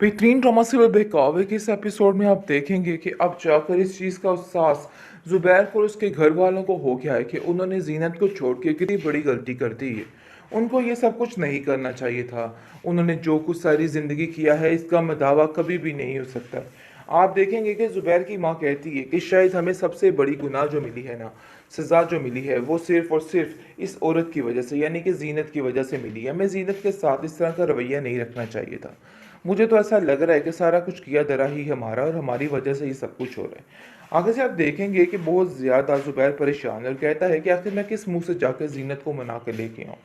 बेहतरीन drama serial बहकावे के इस एपिसोड में आप देखेंगे कि अब जाकर इस चीज़ का एहसास ज़ुबैर को और उसके घर वालों को हो गया है कि उन्होंने जीनत को छोड़ के कितनी बड़ी गलती कर दी है। उनको ये सब कुछ नहीं करना चाहिए था। उन्होंने जो कुछ सारी ज़िंदगी किया है इसका दावा कभी भी नहीं हो सकता। आप देखेंगे कि ज़ुबैर की माँ कहती है कि शायद हमें सबसे बड़ी गुनाह जो मिली है ना, सज़ा जो मिली है वो सिर्फ़ और सिर्फ़ इस औरत की वजह से यानी कि जीनत की वजह से मिली है। हमें जीनत के साथ इस तरह का रवैया नहीं रखना चाहिए था। मुझे तो ऐसा लग रहा है कि सारा कुछ किया धरा ही हमारा और हमारी वजह से ही सब कुछ हो रहा है। आगे से आप देखेंगे कि बहुत ज़्यादा ज़ुबैर परेशान है और कहता है कि आखिर मैं किस मुंह से जाकर जीनत को मना के लेके आऊँ,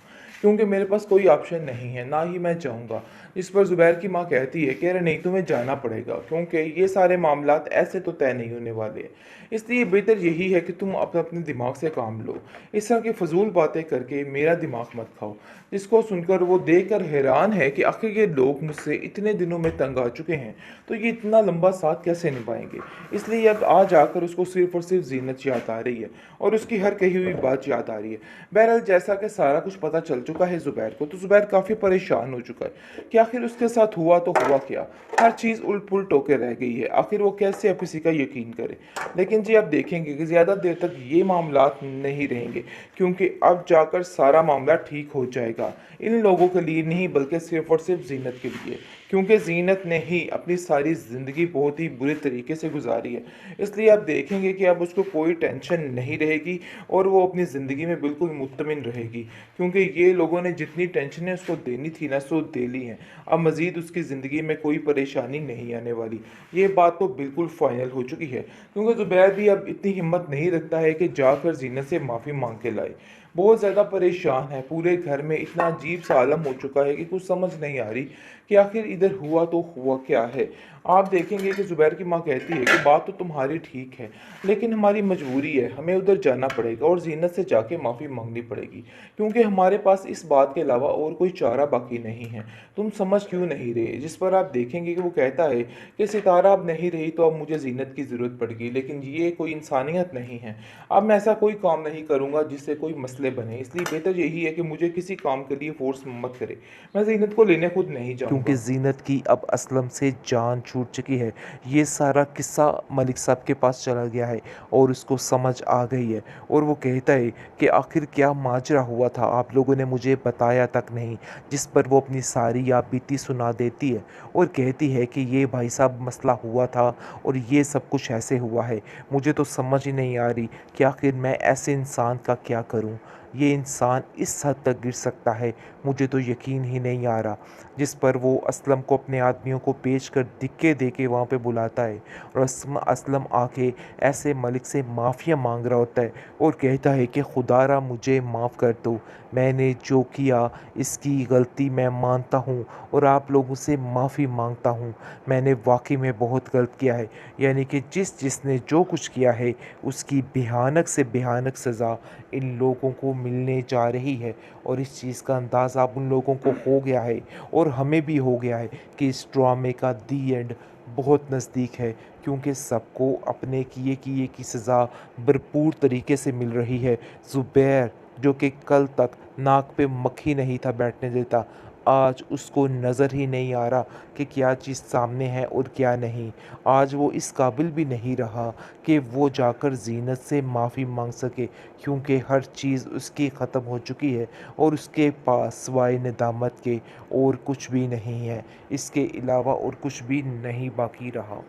क्योंकि मेरे पास कोई ऑप्शन नहीं है, ना ही मैं चाहूँगा। इस पर ज़ुबैर की माँ कहती है कि अरे नहीं, तुम्हें जाना पड़ेगा, क्योंकि ये सारे मामलात ऐसे तो तय नहीं होने वाले। इसलिए बेहतर यही है कि तुम अपने अपने दिमाग से काम लो। इस तरह की फजूल बातें करके मेरा दिमाग मत खाओ। जिसको सुनकर वो देखकर हैरान है कि आखिर ये लोग मुझसे इतने दिनों में तंग आ चुके हैं, तो ये इतना लंबा साथ कैसे निभाएंगे। इसलिए अब आ जाकर उसको सिर्फ और सिर्फ जीनत याद आ रही है और उसकी हर कही हुई बात याद आ रही है। बहरहाल जैसा कि सारा कुछ पता चल चुका है ज़ुबैर को, तो ज़ुबैर काफ़ी परेशान हो चुका है कि आखिर उसके साथ हुआ तो हुआ क्या। हर चीज़ उलट पुलट होकर रह गई है। आखिर वो कैसे अब किसी का यकीन करे। लेकिन जी आप देखेंगे कि ज़्यादा देर तक ये मामलात नहीं रहेंगे, क्योंकि अब जाकर सारा मामला ठीक हो जाएगा। इन लोगों के लिए नहीं, बल्कि सिर्फ और सिर्फ जीनत के लिए, क्योंकि जीनत ने ही अपनी सारी ज़िंदगी बहुत ही बुरे तरीके से गुजारी है। इसलिए आप देखेंगे कि अब उसको कोई टेंशन नहीं रहेगी और वो अपनी ज़िंदगी में बिल्कुल मुतमिन रहेगी, क्योंकि ये लोगों ने जितनी टेंशनें उसको देनी थी ना, सो दे ली हैं। अब मज़ीद उसकी ज़िंदगी में कोई परेशानी नहीं आने वाली। ये बात तो बिल्कुल फाइनल हो चुकी है, क्योंकि ज़ुबैर भी अब इतनी हिम्मत नहीं रखता है कि जाकर जीनत से माफ़ी मांग के लाए। बहुत ज़्यादा परेशान है। पूरे घर में इतना अजीब सा आलम हो चुका है कि कुछ समझ नहीं आ रही कि आखिर इधर हुआ तो हुआ क्या है। आप देखेंगे कि ज़ुबैर की माँ कहती है कि बात तो तुम्हारी ठीक है, लेकिन हमारी मजबूरी है, हमें उधर जाना पड़ेगा और जीनत से जाके माफ़ी मांगनी पड़ेगी, क्योंकि हमारे पास इस बात के अलावा और कोई चारा बाकी नहीं है। तुम समझ क्यों नहीं रहे। जिस पर आप देखेंगे कि वो कहता है कि सितारा अब नहीं रही तो अब मुझे जीनत की ज़रूरत पड़ेगी, लेकिन ये कोई इंसानियत नहीं है। अब मैं ऐसा कोई काम नहीं करूँगा जिससे कोई मसले बने, इसलिए बेहतर यही है कि मुझे किसी काम के लिए फ़ोर्स मत करे। मैं ज़ीनत को लेने खुद नहीं क्योंकि जाऊँगा। ज़ीनत की अब असलम से जान छूट चुकी है। ये सारा किस्सा मलिक साहब के पास चला गया है और उसको समझ आ गई है और वो कहता है कि आखिर क्या माजरा हुआ था, आप लोगों ने मुझे बताया तक नहीं। जिस पर वो अपनी सारी याबीती सुना देती है और कहती है कि ये भाई साहब मसला हुआ था और ये सब कुछ ऐसे हुआ है। मुझे तो समझ ही नहीं आ रही कि आखिर मैं ऐसे इंसान का क्या करूं। ये इंसान इस हद तक गिर सकता है, मुझे तो यकीन ही नहीं आ रहा। जिस पर वो असलम को अपने आदमियों को पेश कर धिक्के दे के वहाँ पे बुलाता है और असलम आके ऐसे मलिक से माफ़िया मांग रहा होता है और कहता है कि खुदारा मुझे माफ़ कर दो, मैंने जो किया इसकी गलती मैं मानता हूँ और आप लोगों से माफ़ी मांगता हूँ। मैंने वाकई में बहुत गलत किया है। यानी कि जिसने जो कुछ किया है उसकी भयानक से भयानक सज़ा इन लोगों को मिलने जा रही है और इस चीज़ का अंदाज़ा अब उन लोगों को हो गया है और हमें भी हो गया है कि इस ड्रामे का दी एंड बहुत नज़दीक है, क्योंकि सबको अपने किए किए की सज़ा भरपूर तरीके से मिल रही है। ज़ुबैर जो कि कल तक नाक पे मक्खी नहीं था बैठने देता, आज उसको नज़र ही नहीं आ रहा कि क्या चीज़ सामने है और क्या नहीं। आज वो इस काबिल भी नहीं रहा कि वो जाकर ज़ीनत से माफ़ी मांग सके, क्योंकि हर चीज़ उसकी ख़त्म हो चुकी है और उसके पास सिवाय नदामत के और कुछ भी नहीं है। इसके अलावा और कुछ भी नहीं बाकी रहा।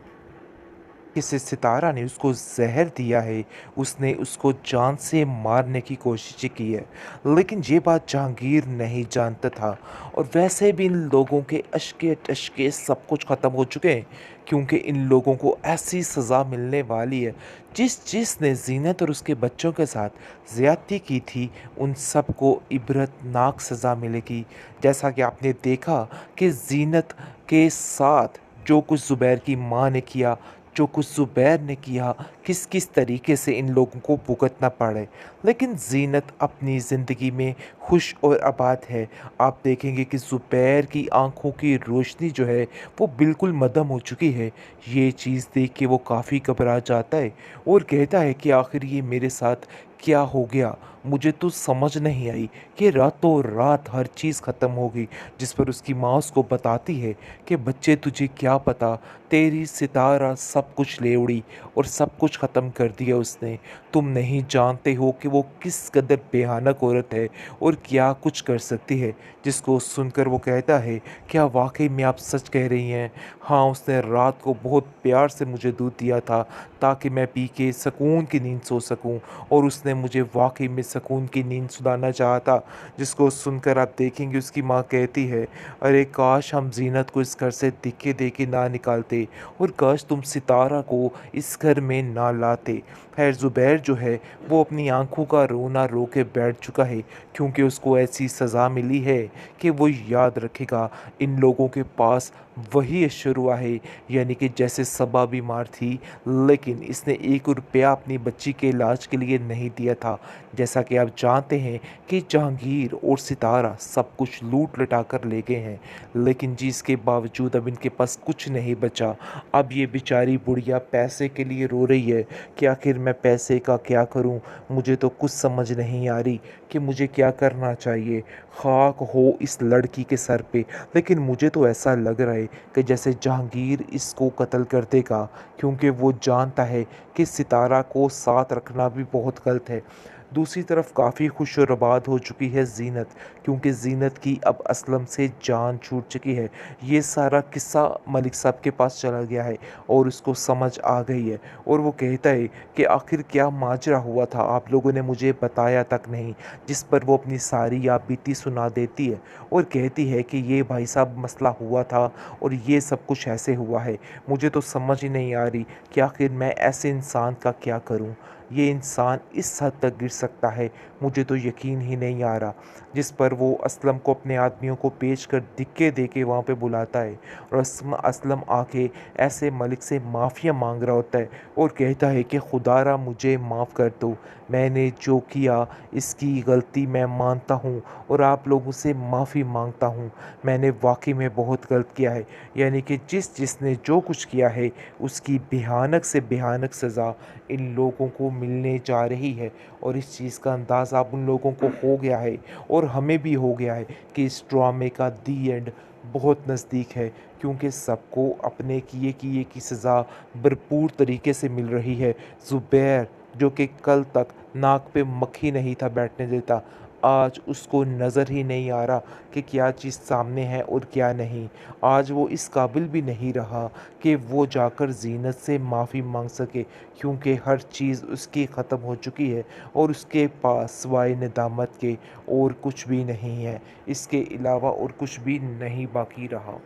किसी सितारा ने उसको ज़हर दिया है, उसने उसको जान से मारने की कोशिश की है, लेकिन ये बात जहांगीर नहीं जानता था। और वैसे भी इन लोगों के अशके टशके सब कुछ ख़त्म हो चुके हैं, क्योंकि इन लोगों को ऐसी सज़ा मिलने वाली है। जिसने जीनत और उसके बच्चों के साथ ज़्यादती की थी, उन सबको इबरतनाक सज़ा मिलेगी। जैसा कि आपने देखा कि जीनत के साथ जो कुछ ज़ुबैर की माँ ने किया, जो कुछ ज़ुबैर ने किया, किस किस तरीके से इन लोगों को भुगतना पड़े, लेकिन ज़ीनत अपनी ज़िंदगी में खुश और आबाद है। आप देखेंगे कि ज़ुबैर की आंखों की रोशनी जो है वो बिल्कुल मदम हो चुकी है। ये चीज़ देख के वो काफ़ी घबरा जाता है और कहता है कि आखिर ये मेरे साथ क्या हो गया। मुझे तो समझ नहीं आई कि रातों रात हर चीज़ ख़त्म हो गई। जिस पर उसकी माँ उसको बताती है कि बच्चे तुझे क्या पता, तेरी सितारा सब कुछ ले उड़ी और सब कुछ ख़त्म कर दिया उसने। तुम नहीं जानते हो कि वो किस कदर भयानक औरत है और क्या कुछ कर सकती है। जिसको सुनकर वो कहता है, क्या वाक़ई में आप सच कह रही हैं? हाँ, उसने रात को बहुत प्यार से मुझे दूध दिया था ताकि मैं पी के सुकून की नींद सो सकूं, और उसने मुझे वाक़ई में सुकून की नींद सुलाना चाहा था। जिसको सुनकर आप देखेंगे उसकी माँ कहती है, अरे काश हम ज़ीनत को इस घर से दिखे दे के ना निकालते, और काश तुम सितारा को इस घर में ना लाते। खैर ज़ुबैर जो है वो अपनी आँखों का रोना रो के बैठ चुका है, क्योंकि उसको ऐसी सज़ा मिली है कि वो याद रखेगा इन लोगों के पास वही अशरुआ है, यानी कि जैसे सबा बीमार थी लेकिन इसने ₹1 अपनी बच्ची के इलाज के लिए नहीं दिया था। जैसा कि आप जानते हैं कि जहांगीर और सितारा सब कुछ लूट लटा कर ले गए हैं, लेकिन जी इसके बावजूद अब इनके पास कुछ नहीं बचा। अब ये बेचारी बुढ़िया पैसे के लिए रो रही है कि आखिर मैं पैसे का क्या करूं? मुझे तो कुछ समझ नहीं आ रही कि मुझे क्या करना चाहिए। खाक हो इस लड़की के सर पे, लेकिन मुझे तो ऐसा लग रहा है कि जैसे जहांगीर इसको कत्ल कर देगा, क्योंकि वो जानता है कि सितारा को साथ रखना भी बहुत गलत है। दूसरी तरफ काफ़ी खुश और आबाद हो चुकी है ज़ीनत, क्योंकि ज़ीनत की अब असलम से जान छूट चुकी है। ये सारा किस्सा मलिक साहब के पास चला गया है और उसको समझ आ गई है, और वो कहता है कि आखिर क्या माजरा हुआ था, आप लोगों ने मुझे बताया तक नहीं। जिस पर वो अपनी सारी यादबीती सुना देती है और कहती है कि ये भाई साहब मसला हुआ था और ये सब कुछ ऐसे हुआ है। मुझे तो समझ ही नहीं आ रही कि आखिर मैं ऐसे इंसान का क्या करूं? ये इंसान इस हद तक गिर सकता है, मुझे तो यकीन ही नहीं आ रहा। जिस पर वो असलम को अपने आदमियों को पेश कर धिक्के दे के वहाँ पे बुलाता है, और असलम आके ऐसे मलिक से माफ़िया मांग रहा होता है और कहता है कि खुदारा मुझे माफ़ कर दो, मैंने जो किया इसकी गलती मैं मानता हूँ और आप लोगों से माफ़ी मांगता हूँ। मैंने वाकई में बहुत गलत किया है, यानी कि जिसने जो कुछ किया है उसकी भयानक से भयानक सज़ा इन लोगों को मिलने जा रही है। और इस चीज़ का अंदाज़ा अब उन लोगों को हो गया है और हमें भी हो गया है कि इस ड्रामे का दी एंड बहुत नज़दीक है, क्योंकि सबको अपने किए किए की सज़ा भरपूर तरीके से मिल रही है। ज़ुबैर जो कि कल तक नाक पे मक्खी नहीं था बैठने देता, आज उसको नज़र ही नहीं आ रहा कि क्या चीज़ सामने है और क्या नहीं। आज वो इस काबिल भी नहीं रहा कि वो जाकर ज़ीनत से माफ़ी मांग सके, क्योंकि हर चीज़ उसकी ख़त्म हो चुकी है और उसके पास सिवाय नदामत के और कुछ भी नहीं है। इसके अलावा और कुछ भी नहीं बाकी रहा।